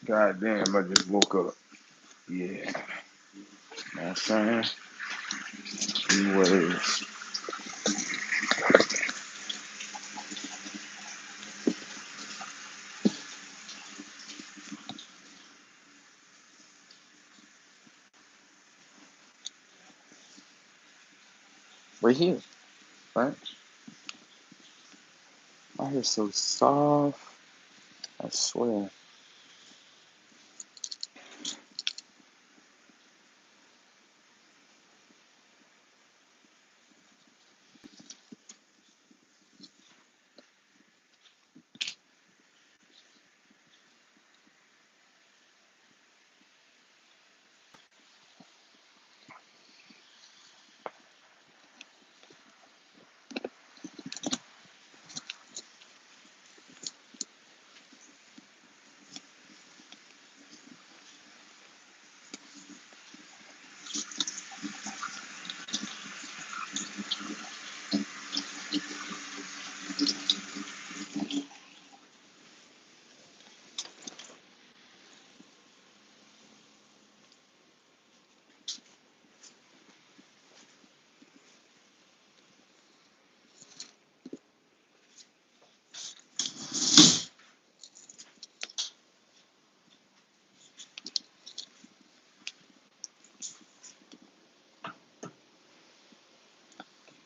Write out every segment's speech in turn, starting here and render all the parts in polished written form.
God damn, I just woke up. Yeah. You know what I'm saying? Anyways. We're here, right? My hair's so soft. I swear.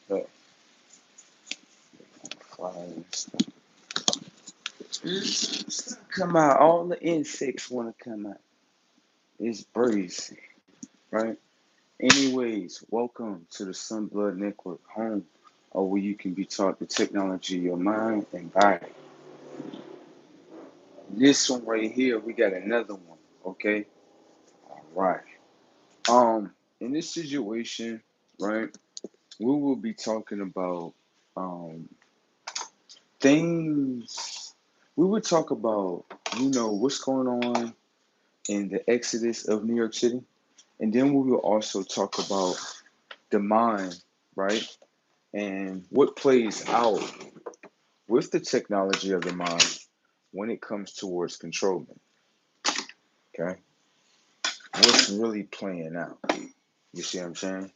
But flies. Come out. All the insects want to come out. It's breezy, right? Anyways, welcome to the Sunblood Network, home or where you can be taught the technology of your mind and body. This one right here, we got another one, okay? All right. In this situation, right, we will be talking about um things. We would talk about, what's going on in the exodus of New York City, and then we will also talk about the mind, right, and what plays out with the technology of the mind when it comes towards controlling. Okay, what's really playing out? You see what I'm saying?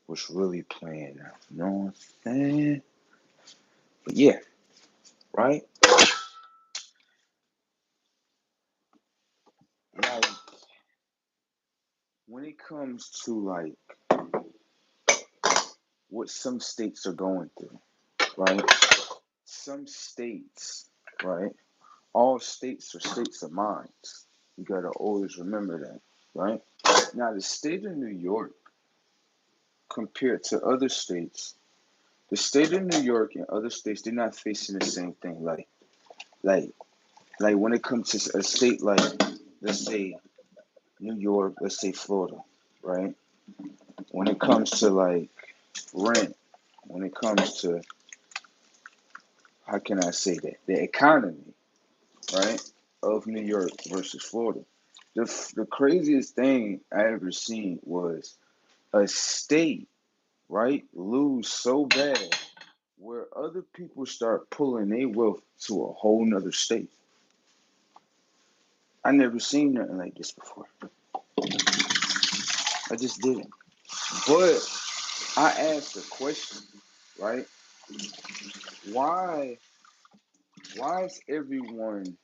What's really playing out? You know what I'm saying? But yeah, right? Like when it comes to like what some states are going through, right? Some states, right? All states are states of minds. You gotta always remember that, right? Now the state of New York compared to other states, the state of New York and other states, they're not facing the same thing. Like, like when it comes to a state like, let's say New York, let's say Florida, right? When it comes to like rent, when it comes to, how can I say that, the economy, right, of New York versus Florida. The craziest thing I ever seen was a state, right, lose so bad where other people start pulling their wealth to a whole nother state. I never seen nothing like this before. I just didn't. But I asked a question, right? Why why is everyone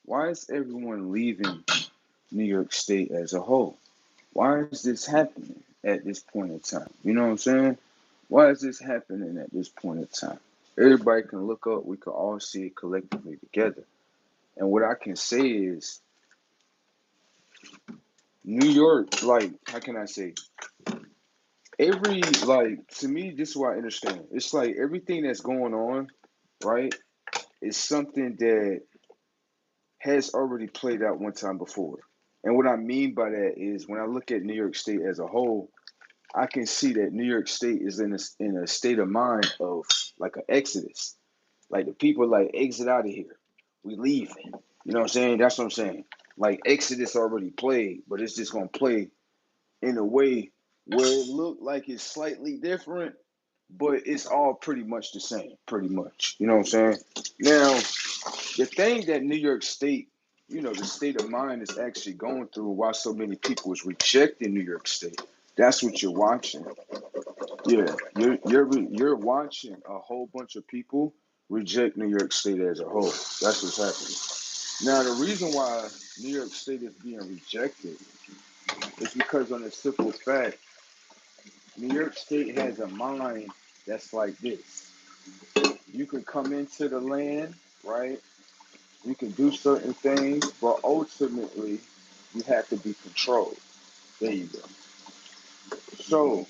why is everyone leaving New York State as a whole? Why is this happening at this point in time? You know what I'm saying? Why is this happening at this point in time? Everybody can look up, we can all see it collectively together. And what I can say is New York, like, how can I say? Every, like, to me, this is what I understand. It's like everything that's going on, right, is something that has already played out one time before. And what I mean by that is when I look at New York State as a whole, I can see that New York State is in a state of mind of like an exodus. Like the people like exit out of here. We leaving. You know what I'm saying? That's what I'm saying. Like Exodus already played, but it's just gonna play in a way where it looked like it's slightly different, but it's all pretty much the same, pretty much. You know what I'm saying? Now, the thing that New York State the state of mind is actually going through, why so many people is rejecting New York State. That's what you're watching. Yeah, you're watching a whole bunch of people reject New York State as a whole. That's what's happening. Now, the reason why New York State is being rejected is because, on a simple fact, New York State has a mind that's like this. You can come into the land, right? You can do certain things, but ultimately, you have to be controlled. There you go. So,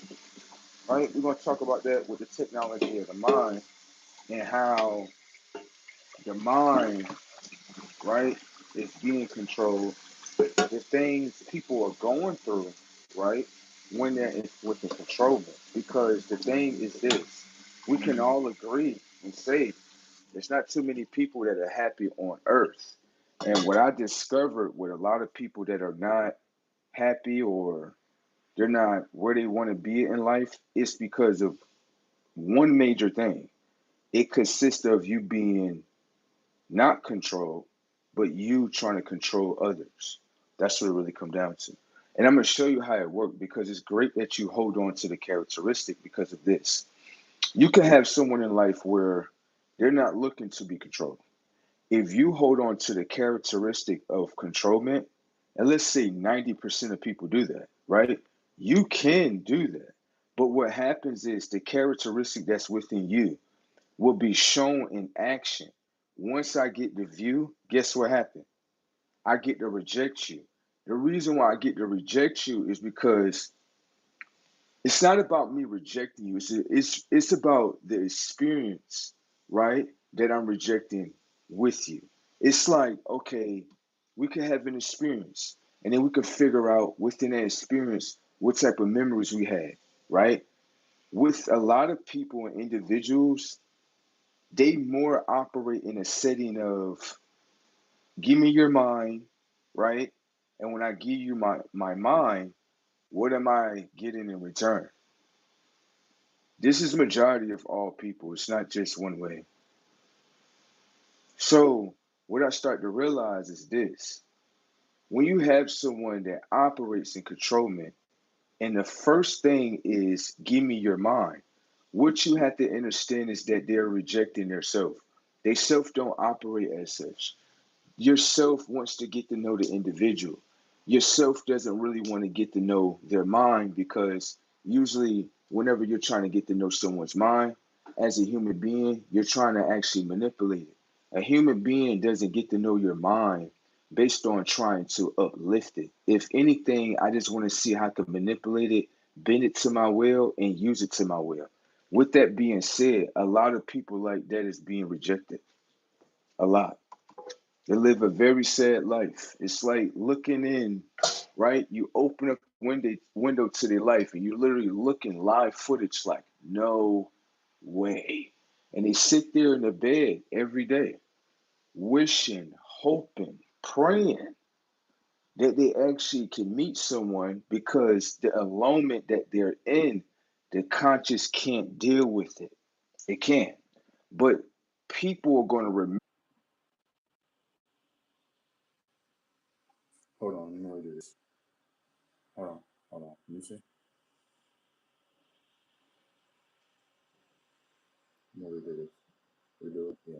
right, we're going to talk about that with the technology of the mind and how the mind, right, is being controlled. The things people are going through, right, when they're with the controlment. Because the thing is this, we can all agree and say there's not too many people that are happy on earth. And what I discovered with a lot of people that are not happy, or they're not where they want to be in life, is because of one major thing. It consists of you being not controlled, but you trying to control others. That's what it really comes down to. And I'm going to show you how it works, because it's great that you hold on to the characteristic because of this. You can have someone in life where they're not looking to be controlled. If you hold on to the characteristic of controlment, and let's say 90% of people do that, right? You can do that. But what happens is the characteristic that's within you will be shown in action. Once I get the view, guess what happened? I get to reject you. The reason why I get to reject you is because it's not about me rejecting you. It's about the experience, right? That I'm rejecting with you. It's like, okay, we could have an experience, and then we could figure out within that experience what type of memories we had, right? With a lot of people and individuals, they more operate in a setting of give me your mind, right? And when I give you my mind, what am I getting in return? This is majority of all people. It's not just one way. So what I start to realize is this. When you have someone that operates in controlment, and the first thing is give me your mind, what you have to understand is that they're rejecting their self. They self don't operate as such. Yourself wants to get to know the individual. Yourself doesn't really want to get to know their mind, because usually whenever you're trying to get to know someone's mind as a human being, you're trying to actually manipulate it. A human being doesn't get to know your mind based on trying to uplift it. If anything, I just want to see how I can manipulate it, bend it to my will, and use it to my will. With that being said, a lot of people like that is being rejected. A lot. They live a very sad life. It's like looking in, right? You open up window to their life, and you're literally looking live footage like, no way. And they sit there in the bed every day, wishing, hoping, praying that they actually can meet someone, because the alonement that they're in, the conscious can't deal with it. It can't. But people are going to remember. Hold on, let me redo this. Hold on, hold on. Let me see. Let me redo this. Redo it. Yeah.